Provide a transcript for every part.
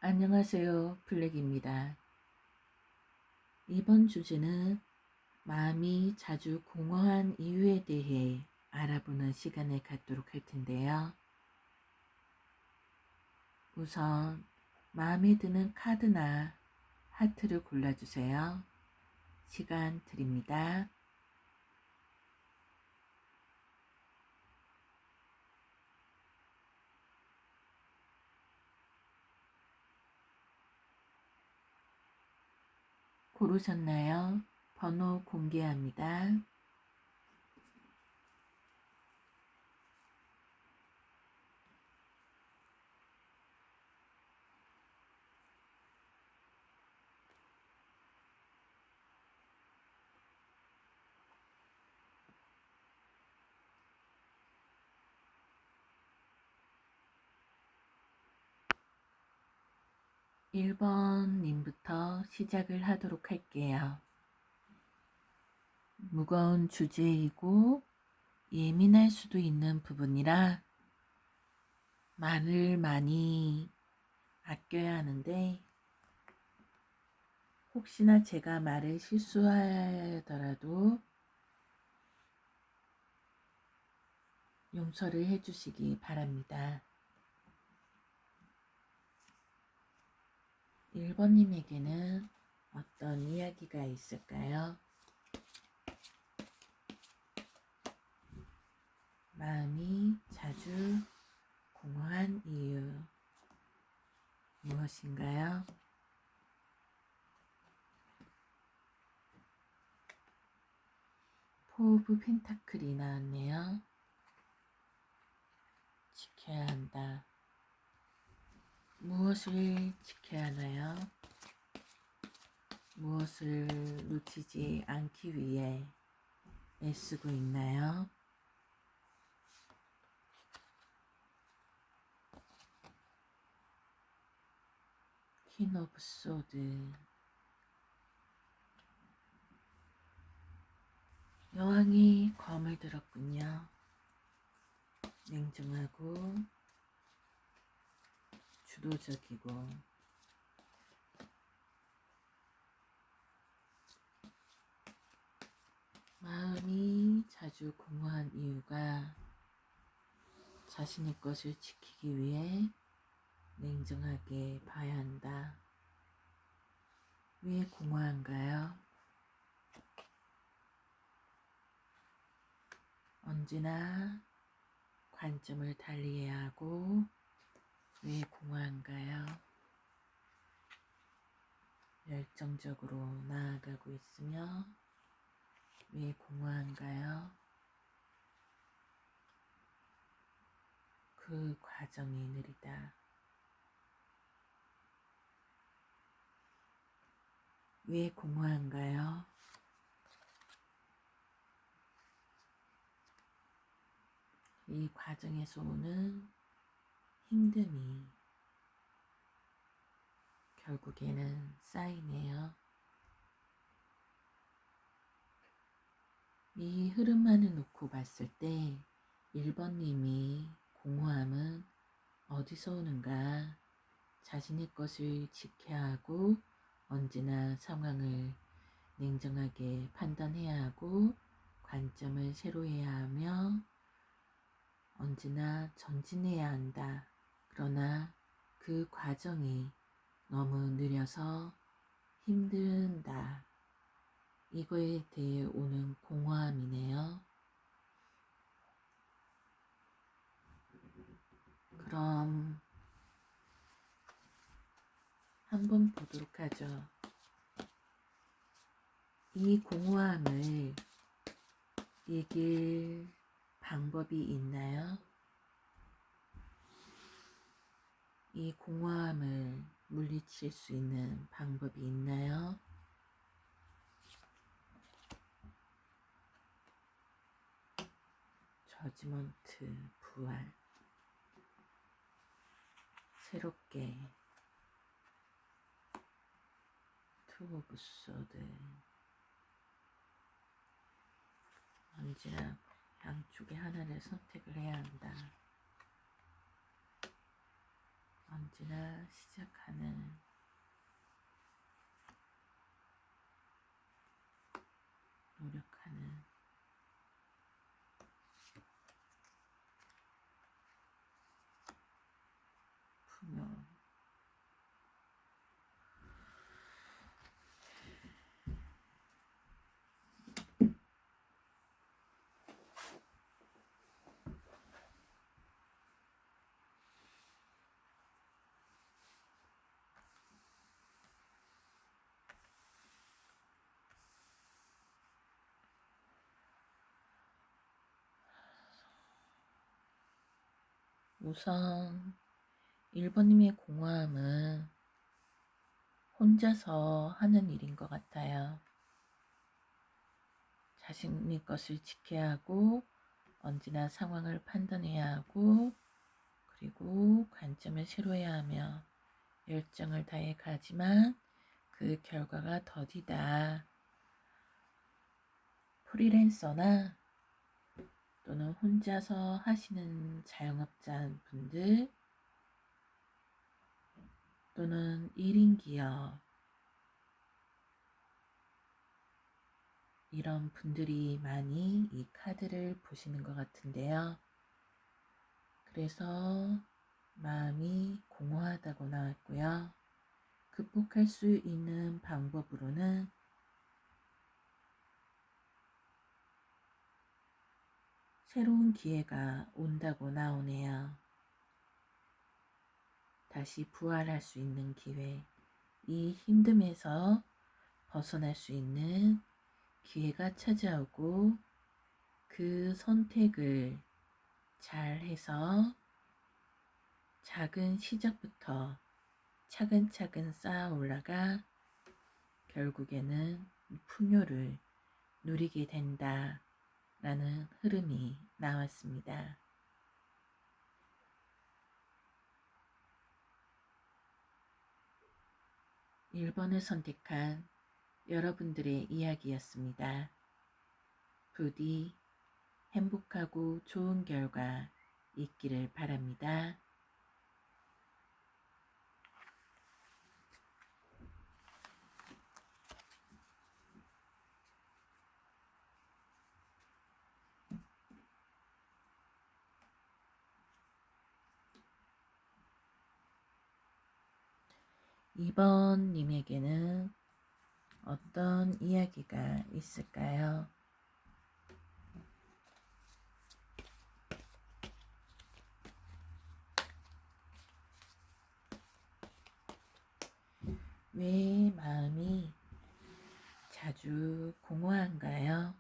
안녕하세요. 블랙입니다. 이번 주제는 마음이 자주 공허한 이유에 대해 알아보는 시간을 갖도록 할 텐데요. 우선 마음에 드는 카드나 하트를 골라주세요. 시간 드립니다. 고르셨나요? 번호 공개합니다. 1번님부터 시작을 하도록 할게요. 무거운 주제이고 예민할 수도 있는 부분이라 말을 많이 아껴야 하는데 혹시나 제가 말을 실수하더라도 용서를 해주시기 바랍니다. 1번님에게는 어떤 이야기가 있을까요? 마음이 자주 공허한 이유 무엇인가요? 포 오브 펜타클이 나왔네요. 지켜야 한다. 무엇을 지켜야 하나요? 무엇을 놓치지 않기 위해 애쓰고 있나요? 퀸 오브 소드. 여왕이 검을 들었군요. 냉정하고 주도적이고 마음이 자주 공허한 이유가 자신의 것을 지키기 위해 냉정하게 봐야 한다. 왜 공허한가요? 언제나 관점을 달리해야 하고 왜 공허한가요? 열정적으로 나아가고 있으며 왜 공허한가요? 그 과정이 느리다. 왜 공허한가요? 이 과정에서 오는 힘듦이 결국에는 쌓이네요. 이 흐름만을 놓고 봤을 때 1번님이 공허함은 어디서 오는가? 자신의 것을 지켜야 하고 언제나 상황을 냉정하게 판단해야 하고 관점을 새로 해야 하며 언제나 전진해야 한다. 그러나 그 과정이 너무 느려서 힘든다. 이거에 대해 오는 공허함이네요. 그럼 한번 보도록 하죠. 이 공허함을 이길 방법이 있나요? 이 공허함을 물리칠 수 있는 방법이 있나요? 저지먼트, 부활, 새롭게 투 오브 소드. 언제나 양쪽에 하나를 선택을 해야 한다. 언제나 시작하는 노력하는 풍요. 우선 1번님의 공허함은 혼자서 하는 일인 것 같아요. 자신의 것을 지켜야 하고 언제나 상황을 판단해야 하고 그리고 관점을 새로해야 하며 열정을 다해 가지만 그 결과가 더디다. 프리랜서나 또는 혼자서 하시는 자영업자분들 또는 1인 기업 이런 분들이 많이 이 카드를 보시는 것 같은데요. 그래서 마음이 공허하다고 나왔고요. 극복할 수 있는 방법으로는 새로운 기회가 온다고 나오네요. 다시 부활할 수 있는 기회, 이 힘듦에서 벗어날 수 있는 기회가 찾아오고 그 선택을 잘 해서 작은 시작부터 차근차근 쌓아 올라가 결국에는 풍요를 누리게 된다 라는 흐름이 나왔습니다. 1번을 선택한 여러분들의 이야기였습니다. 부디 행복하고 좋은 결과 있기를 바랍니다. 이번 님에게는 어떤 이야기가 있을까요? 왜 마음이 자주 공허한가요?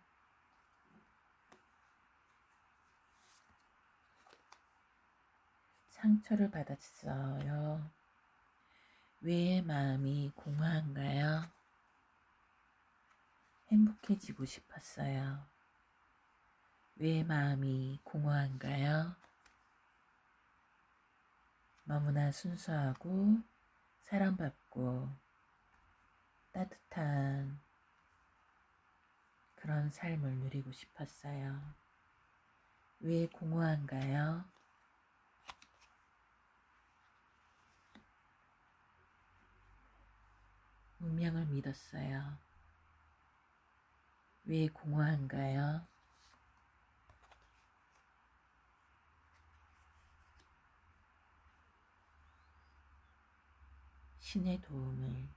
상처를 받았어요. 왜 마음이 공허한가요? 행복해지고 싶었어요. 왜 마음이 공허한가요? 너무나 순수하고 사랑받고 따뜻한 그런 삶을 누리고 싶었어요. 왜 공허한가요? 운명을 믿었어요. 왜 공허한가요? 신의 도움을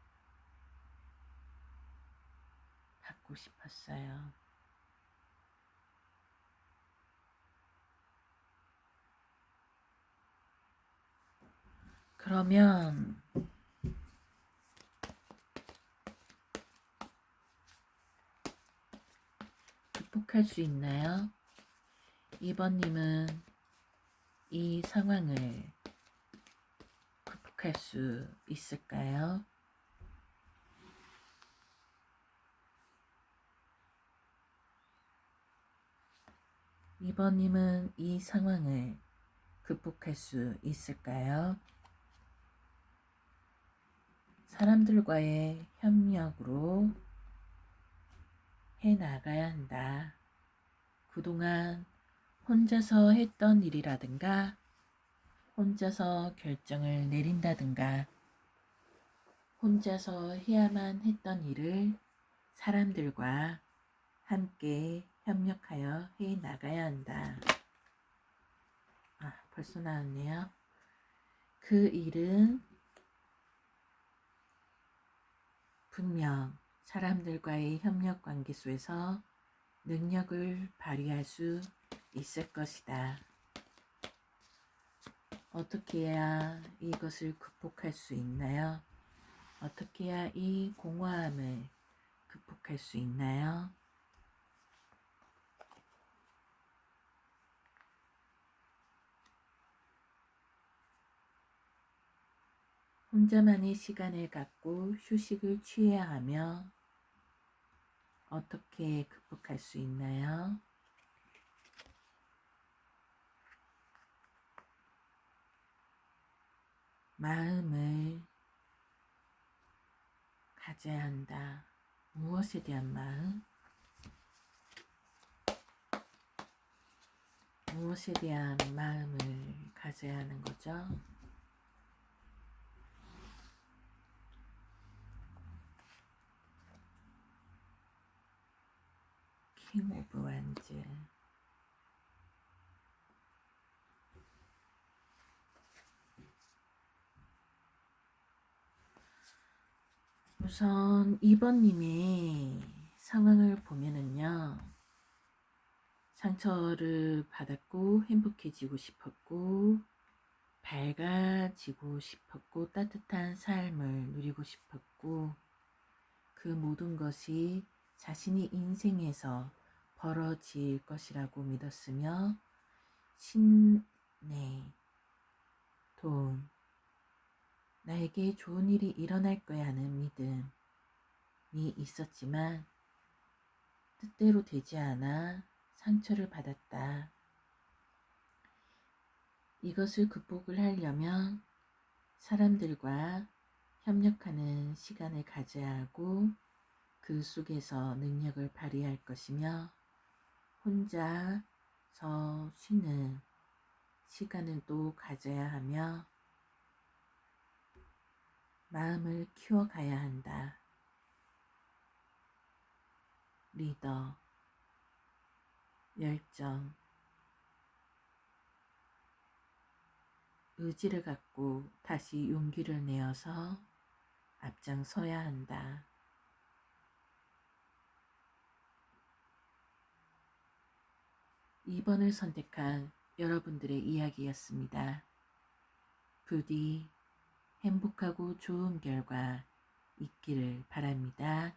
받고 싶었어요. 그러면 극복할 수 있나요? 2번님은 이 상황을 극복할 수 있을까요? 이번님은 이 상황을 극복할 수 있을까요? 사람들과의 협력으로 해나가야 한다. 그동안 혼자서 했던 일이라든가 혼자서 결정을 내린다든가 혼자서 해야만 했던 일을 사람들과 함께 협력하여 해 나가야 한다. 벌써 나왔네요. 그 일은 분명 사람들과의 협력 관계 속에서 능력을 발휘할 수 있을 것이다. 어떻게 해야 이것을 극복할 수 있나요? 어떻게 해야 이 공허함을 극복할 수 있나요? 혼자만의 시간을 갖고 휴식을 취해야 하며 어떻게 극복할 수 있나요? 마음을 가져야 한다. 무엇에 대한 마음? 무엇에 대한 마음을 가져야 하는 거죠? 킹 오브 완즈. 우선 2번님의 상황을 보면은요, 상처를 받았고 행복해지고 싶었고 밝아지고 싶었고 따뜻한 삶을 누리고 싶었고 그 모든 것이 자신이 인생에서 벌어질 것이라고 믿었으며 신내 돈 나에게 좋은 일이 일어날 거야 하는 믿음이 있었지만 뜻대로 되지 않아 상처를 받았다. 이것을 극복을 하려면 사람들과 협력하는 시간을 가져야 하고 그 속에서 능력을 발휘할 것이며 혼자서 쉬는 시간을 또 가져야 하며 마음을 키워가야 한다. 리더, 열정, 의지를 갖고 다시 용기를 내어서 앞장서야 한다. 2번을 선택한 여러분들의 이야기였습니다. 부디 행복하고 좋은 결과 있기를 바랍니다.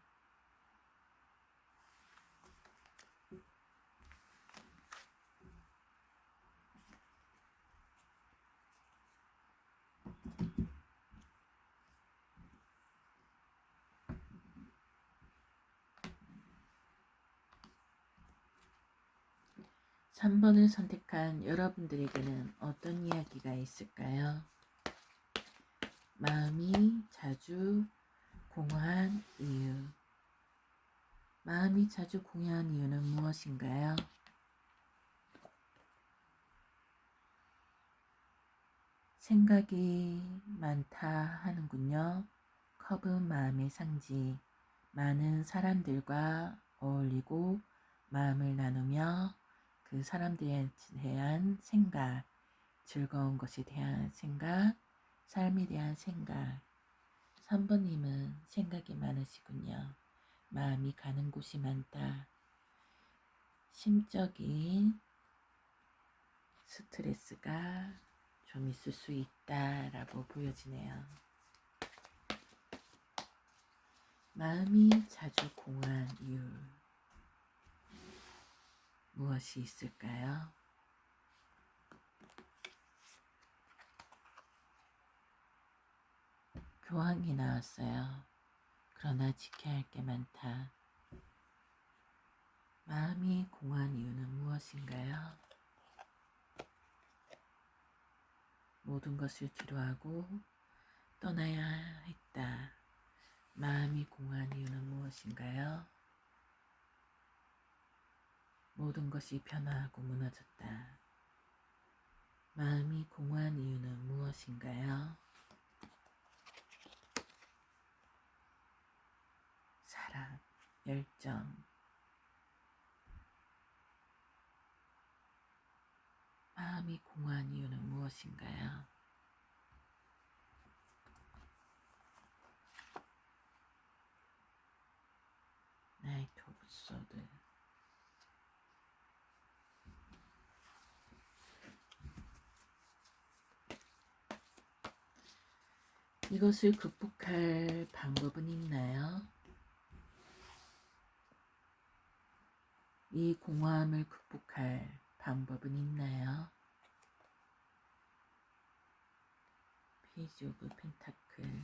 (3번을) 선택한 여러분들에게는 어떤 이야기가 있을까요? 마음이 자주 공허한 이유. 마음이 자주 공허한 이유는 무엇인가요? 생각이 많다 하는군요. 컵은 마음의 상징. 많은 사람들과 어울리고 마음을 나누며 그 사람들에 대한 생각, 즐거운 것에 대한 생각, 삶에 대한 생각. 3번님은 생각이 많으시군요. 마음이 가는 곳이 많다. 심적인 스트레스가 좀 있을 수 있다라고 보여지네요. 마음이 자주 공허한 이유 무엇이 있을까요? 교황이 나왔어요. 그러나 지켜야 할 게 많다. 마음이 공허한 이유는 무엇인가요? 모든 것을 뒤로하고 떠나야 했다. 마음이 공허한 이유는 무엇인가요? 모든 것이 변화하고 무너졌다. 마음이 공허한 이유는 무엇인가요? 사랑, 열정. 마음이 공허한 이유는 무엇인가요? 나이트 오브 소드. 이것을 극복할 방법은 있나요? 이 공허함을 극복할 방법은 있나요? 페이지 오브 펜타클.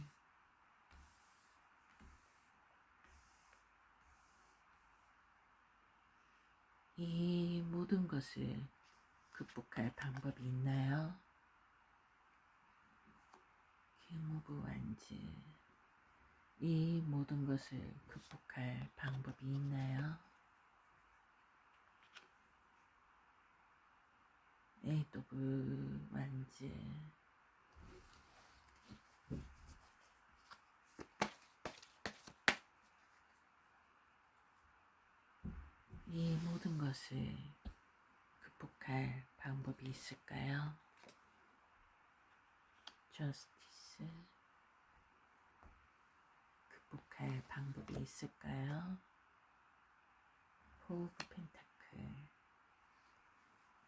이 모든 것을 극복할 방법이 있나요? 킹 오브 완즈. 이 모든 것을 극복할 방법이 있나요? 에이트 오브 완즈. 이 모든 것을 극복할 방법이 있을까요? 저스티스. 극복할 방법이 있을까요? 포 오브 펜타클.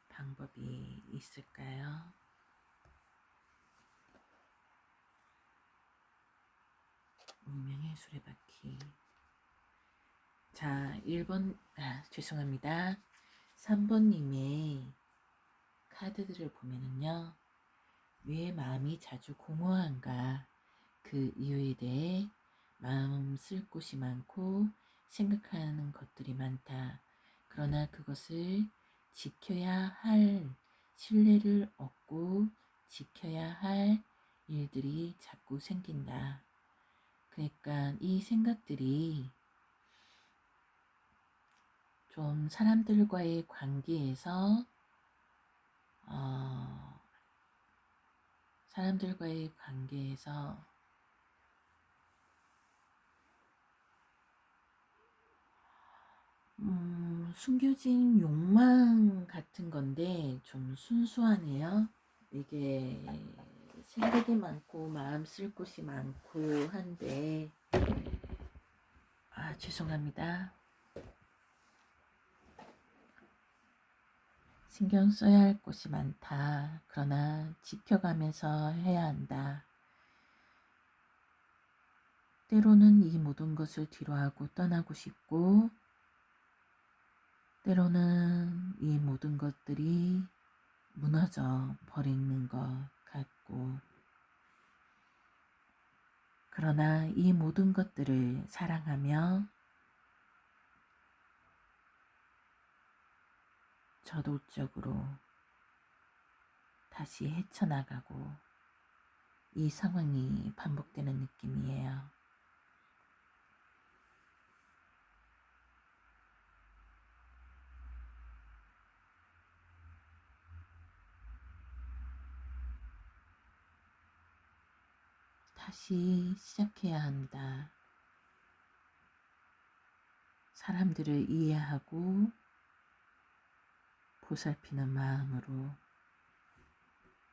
방법이 있을까요? 운명의 수레바퀴. 자, 1번, 죄송합니다. 3번님의 카드들을 보면은요, 왜 마음이 자주 공허한가, 그 이유에 대해 마음 쓸 곳이 많고 생각하는 것들이 많다. 그러나 그것을 지켜야 할, 신뢰를 얻고 지켜야 할 일들이 자꾸 생긴다. 그러니까 이 생각들이 좀 사람들과의 관계에서 사람들과의 관계에서 숨겨진 욕망 같은 건데 좀 순수하네요. 이게 생각이 많고 마음 쓸 곳이 많고 한데 죄송합니다. 신경 써야 할 곳이 많다. 그러나 지켜가면서 해야 한다. 때로는 이 모든 것을 뒤로하고 떠나고 싶고 때로는 이 모든 것들이 무너져 버리는 것 같고 그러나 이 모든 것들을 사랑하며 저돌적으로 다시 헤쳐나가고 이 상황이 반복되는 느낌이에요. 다시 시작해야 한다. 사람들을 이해하고 보살피는 마음으로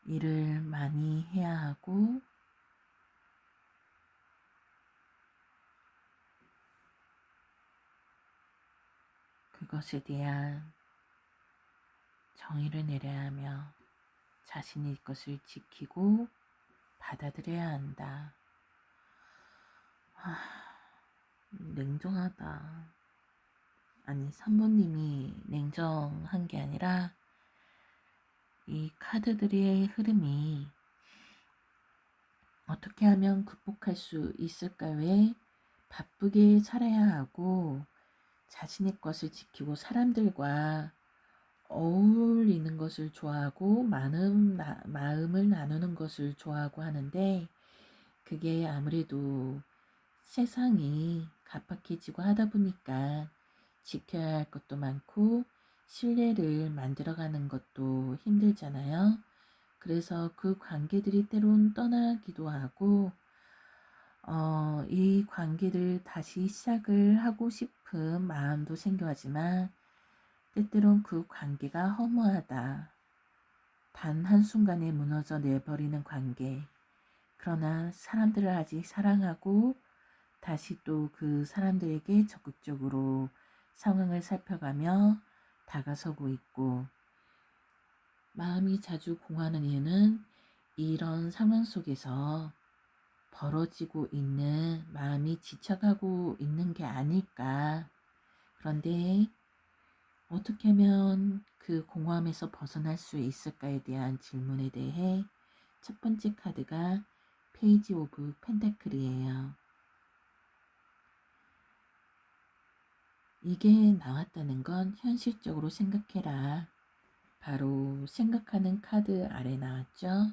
일을 많이 해야 하고 그것에 대한 정의를 내려야 하며 자신의 것을 지키고 받아들여야 한다. 냉정하다. 아니 3번님이 냉정한 게 아니라 이 카드들의 흐름이 어떻게 하면 극복할 수 있을까? 왜 바쁘게 살아야 하고 자신의 것을 지키고 사람들과 어울리는 것을 좋아하고 마음을 나누는 것을 좋아하고 하는데 그게 아무래도 세상이 각박해지고 하다 보니까 지켜야 할 것도 많고 신뢰를 만들어가는 것도 힘들잖아요. 그래서 그 관계들이 때론 떠나기도 하고 이 관계를 다시 시작을 하고 싶은 마음도 생겨하지만 때때론 그 관계가 허무하다. 단 한순간에 무너져 내버리는 관계. 그러나 사람들을 아직 사랑하고 다시 또 그 사람들에게 적극적으로 상황을 살펴가며 다가서고 있고, 마음이 자주 공하는 이유는 이런 상황 속에서 벌어지고 있는 마음이 지쳐가고 있는 게 아닐까. 그런데 어떻게 하면 그 공허함에서 벗어날 수 있을까에 대한 질문에 대해 첫 번째 카드가 페이지 오브 펜타클이에요. 이게 나왔다는 건 현실적으로 생각해라. 바로 생각하는 카드 아래 나왔죠.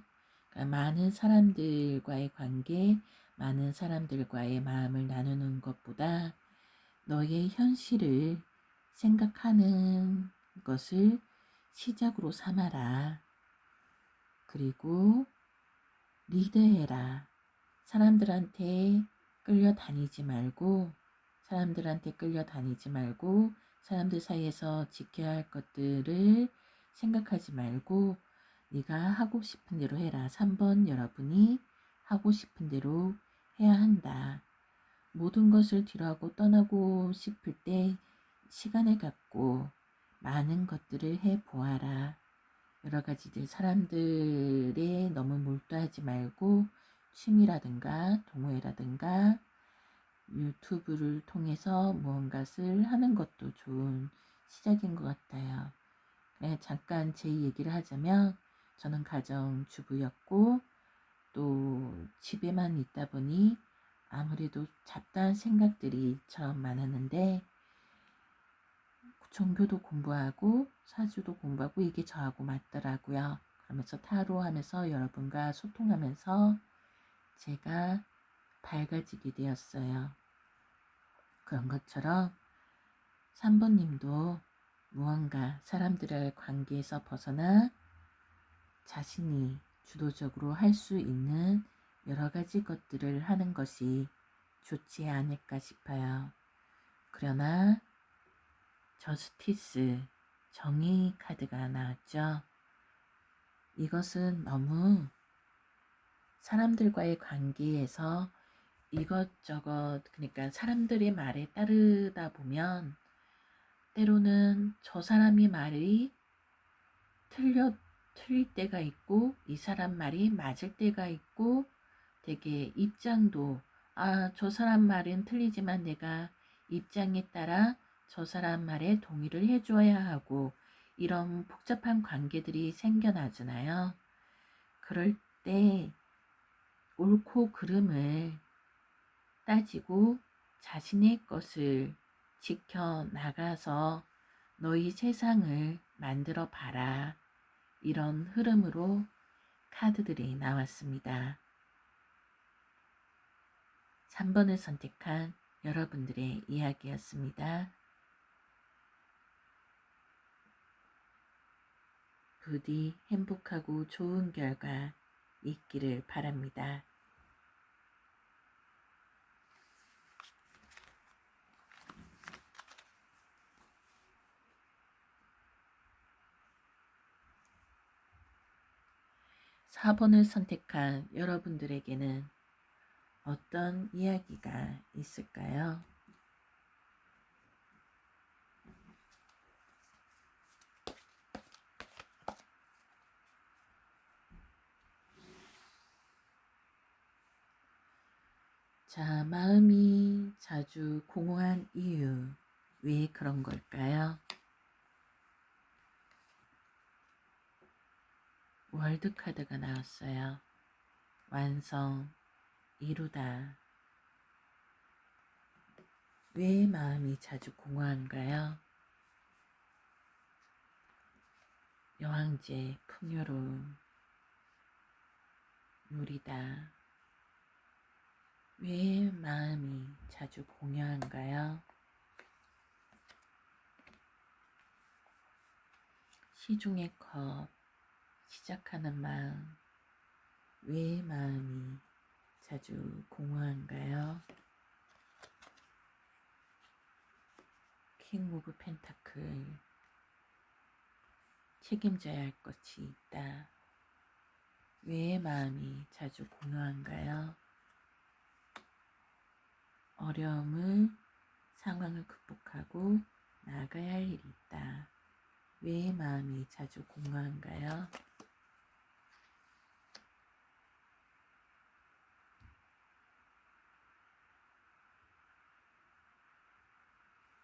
그러니까 많은 사람들과의 관계, 많은 사람들과의 마음을 나누는 것보다 너의 현실을 생각하는 것을 시작으로 삼아라. 그리고 리드해라. 사람들한테 끌려다니지 말고 사람들 사이에서 지켜야 할 것들을 생각하지 말고 네가 하고 싶은 대로 해라. 3번 여러분이 하고 싶은 대로 해야 한다. 모든 것을 뒤로하고 떠나고 싶을 때 시간을 갖고 많은 것들을 해 보아라. 여러 가지들 사람들에 너무 몰두하지 말고 취미라든가 동호회라든가 유튜브를 통해서 무언가를 하는 것도 좋은 시작인 것 같아요. 네, 잠깐 제 얘기를 하자면 저는 가정주부였고 또 집에만 있다 보니 아무래도 잡다한 생각들이 참 많았는데 종교도 공부하고 사주도 공부하고 이게 저하고 맞더라고요. 그러면서 타로 하면서 여러분과 소통하면서 제가 밝아지게 되었어요. 그런 것처럼 3번님도 무언가 사람들의 관계에서 벗어나 자신이 주도적으로 할 수 있는 여러 가지 것들을 하는 것이 좋지 않을까 싶어요. 그러나 저스티스, 정의 카드가 나왔죠. 이것은 너무 사람들과의 관계에서 이것저것, 그러니까 사람들의 말에 따르다 보면 때로는 저 사람이 말이 틀릴 때가 있고 이 사람 말이 맞을 때가 있고 되게 입장도 저 사람 말은 틀리지만 내가 입장에 따라 저 사람 말에 동의를 해줘야 하고 이런 복잡한 관계들이 생겨나잖아요. 그럴 때 옳고 그름을 따지고 자신의 것을 지켜나가서 너희 세상을 만들어 봐라. 이런 흐름으로 카드들이 나왔습니다. 3번을 선택한 여러분들의 이야기였습니다. 부디 행복하고 좋은 결과 있기를 바랍니다. (4번을) 선택한 여러분들에게는 어떤 이야기가 있을까요? 자, 마음이 자주 공허한 이유, 왜 그런 걸까요? 월드 카드가 나왔어요. 완성, 이루다. 왜 마음이 자주 공허한가요? 여왕제, 풍요로움, 누리다. 왜 마음이 자주 공허한가요? 시중의 컵, 시작하는 마음, 왜 마음이 자주 공허한가요? 킹 오브 펜타클, 책임져야 할 것이 있다. 왜 마음이 자주 공허한가요? 어려움을, 상황을 극복하고 나아가야 할 일이 있다. 왜 마음이 자주 공허한가요?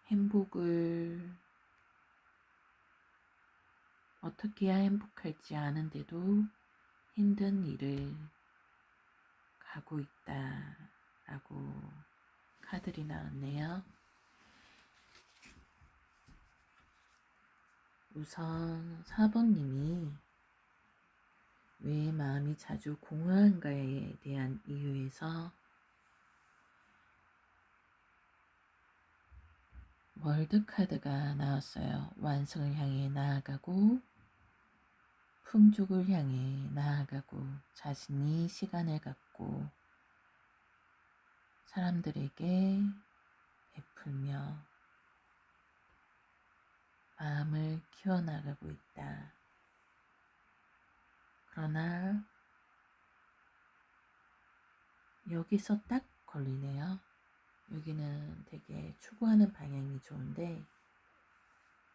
행복을 어떻게 해야 행복할지 아는데도 힘든 일을 가고 있다 라고 카드들이 나왔네요. 우선 4번님이 왜 마음이 자주 공허한가에 대한 이유에서 월드 카드가 나왔어요. 완성을 향해 나아가고 풍족을 향해 나아가고 자신이 시간을 갖고 사람들에게 베풀며 마음을 키워나가고 있다. 그러나 여기서 딱 걸리네요. 여기는 되게 추구하는 방향이 좋은데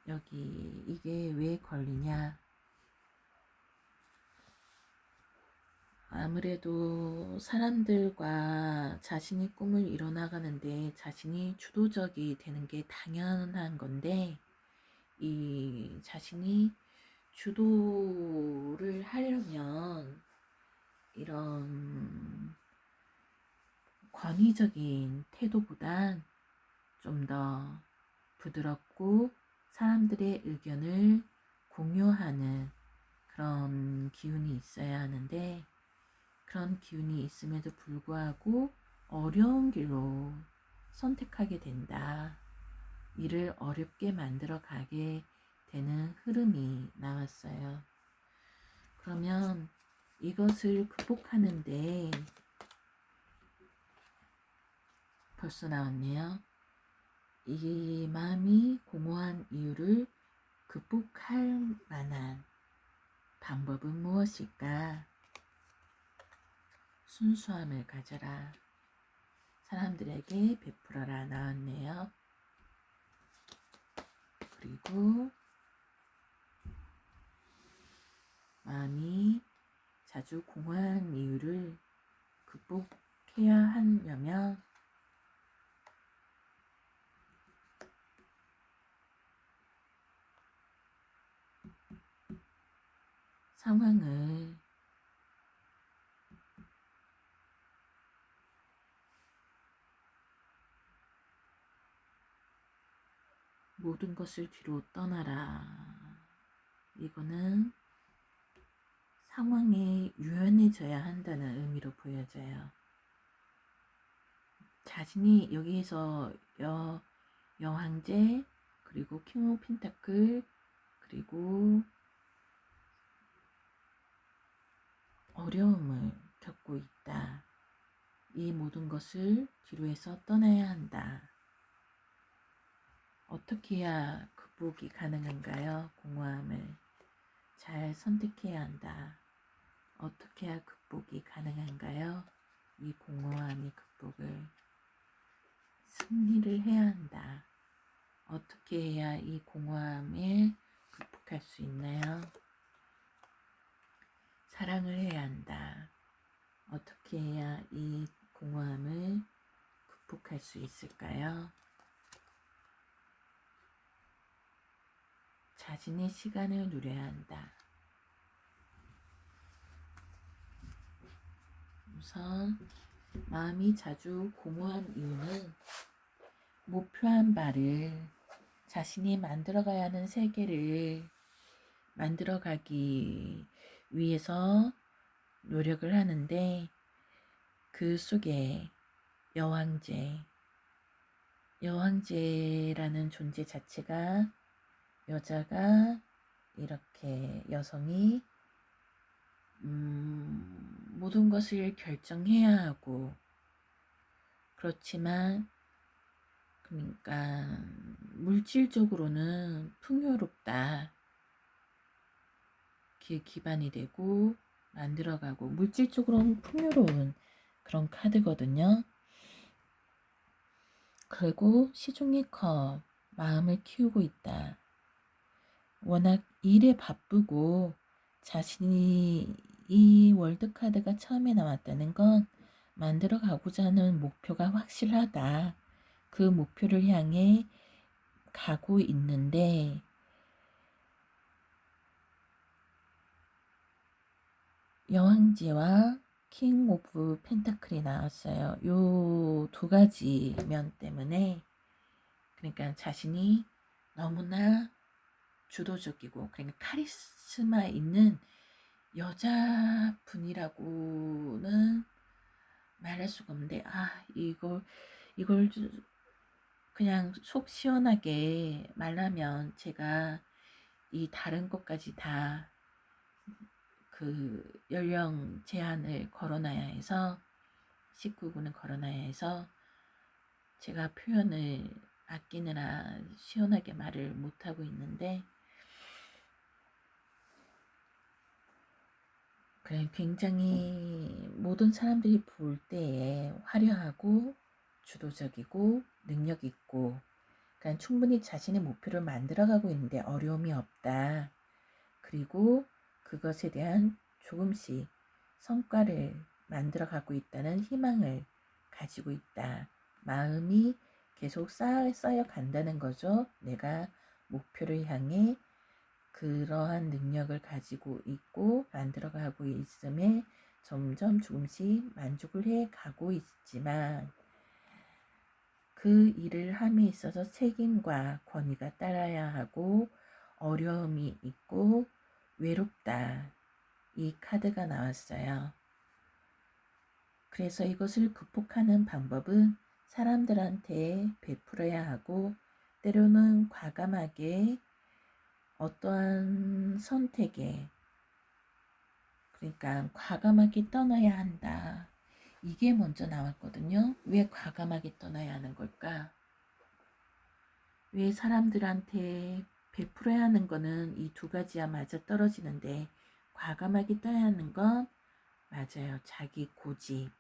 여기 이게 왜 걸리냐? 아무래도 사람들과 자신이 꿈을 이뤄나가는데 자신이 주도적이 되는 게 당연한 건데 이 자신이 주도를 하려면 이런 권위적인 태도보단 좀 더 부드럽고 사람들의 의견을 공유하는 그런 기운이 있어야 하는데 그런 기운이 있음에도 불구하고 어려운 길로 선택하게 된다. 일을 어렵게 만들어 가게 되는 흐름이 나왔어요. 그러면 이것을 극복하는데 벌써 나왔네요. 이 마음이 공허한 이유를 극복할 만한 방법은 무엇일까? 순수함을 가져라. 사람들에게 베풀어라 나왔네요. 그리고 마음이 자주 공허한 이유를 극복해야 하려면 상황을 모든 것을 뒤로 떠나라. 이거는 상황에 유연해져야 한다는 의미로 보여져요. 자신이 여기에서 여왕제 그리고 킹 오브 펜타클 그리고 어려움을 겪고 있다. 이 모든 것을 뒤로해서 떠나야 한다. 어떻게 해야 극복이 가능한가요? 공허함을 잘 선택해야 한다. 어떻게 해야 극복이 가능한가요? 이 공허함의 극복을 승리를 해야 한다. 어떻게 해야 이 공허함을 극복할 수 있나요? 사랑을 해야 한다. 어떻게 해야 이 공허함을 극복할 수 있을까요? 자신의 시간을 누려야 한다. 우선 마음이 자주 공허한 이유는 목표한 바를 자신이 만들어가야 하는 세계를 만들어가기 위해서 노력을 하는데 그 속에 여왕제라는 존재 자체가 여자가 이렇게 여성이 모든 것을 결정해야 하고, 그렇지만 그러니까 물질적으로는 풍요롭다. 기반이 되고 만들어가고 물질적으로는 풍요로운 그런 카드거든요. 그리고 시중의 컵, 마음을 키우고 있다. 워낙 일에 바쁘고 자신이 이 월드카드가 처음에 나왔다는 건 만들어 가고자 하는 목표가 확실하다. 그 목표를 향해 가고 있는데 여왕지와 킹 오브 펜타클이 나왔어요. 요 두 가지 면 때문에 그러니까 자신이 너무나 주도적이고 그러니까 카리스마 있는 여자분이라고는 말할 수가 없는데 이걸 그냥 속 시원하게 말하면 제가 이 다른 것까지 다 그 연령 제한을 걸어놔야 해서 19금을 걸어놔야 해서 제가 표현을 아끼느라 시원하게 말을 못하고 있는데 굉장히 모든 사람들이 볼 때에 화려하고 주도적이고 능력 있고 그러니까 충분히 자신의 목표를 만들어가고 있는데 어려움이 없다. 그리고 그것에 대한 조금씩 성과를 만들어가고 있다는 희망을 가지고 있다. 마음이 계속 쌓여 간다는 거죠. 내가 목표를 향해 그러한 능력을 가지고 있고 만들어가고 있음에 점점 조금씩 만족을 해 가고 있지만 그 일을 함에 있어서 책임과 권위가 따라야 하고 어려움이 있고 외롭다. 이 카드가 나왔어요. 그래서 이것을 극복하는 방법은 사람들한테 베풀어야 하고 때로는 과감하게 어떠한 선택에 그러니까 과감하게 떠나야 한다. 이게 먼저 나왔거든요. 왜 과감하게 떠나야 하는 걸까? 왜 사람들한테 베풀어야 하는 거는 이 두 가지와 맞아 떨어지는데 과감하게 떠나야 하는 건 맞아요. 자기 고집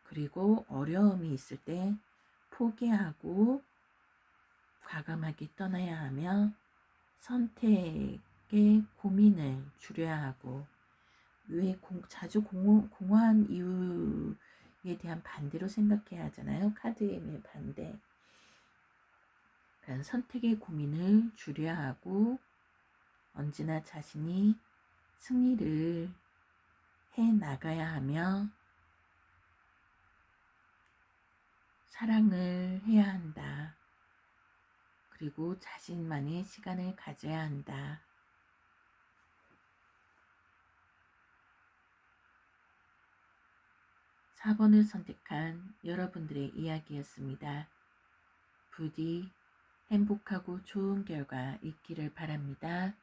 그리고 어려움이 있을 때 포기하고 과감하게 떠나야 하며 선택의 고민을 줄여야 하고 왜 자주 공허한 이유에 대한 반대로 생각해야 하잖아요. 카드의 반대. 그런 선택의 고민을 줄여야 하고 언제나 자신이 승리를 해 나가야 하며 사랑을 해야 한다. 그리고 자신만의 시간을 가져야 한다. 4번을 선택한 여러분들의 이야기였습니다. 부디 행복하고 좋은 결과 있기를 바랍니다.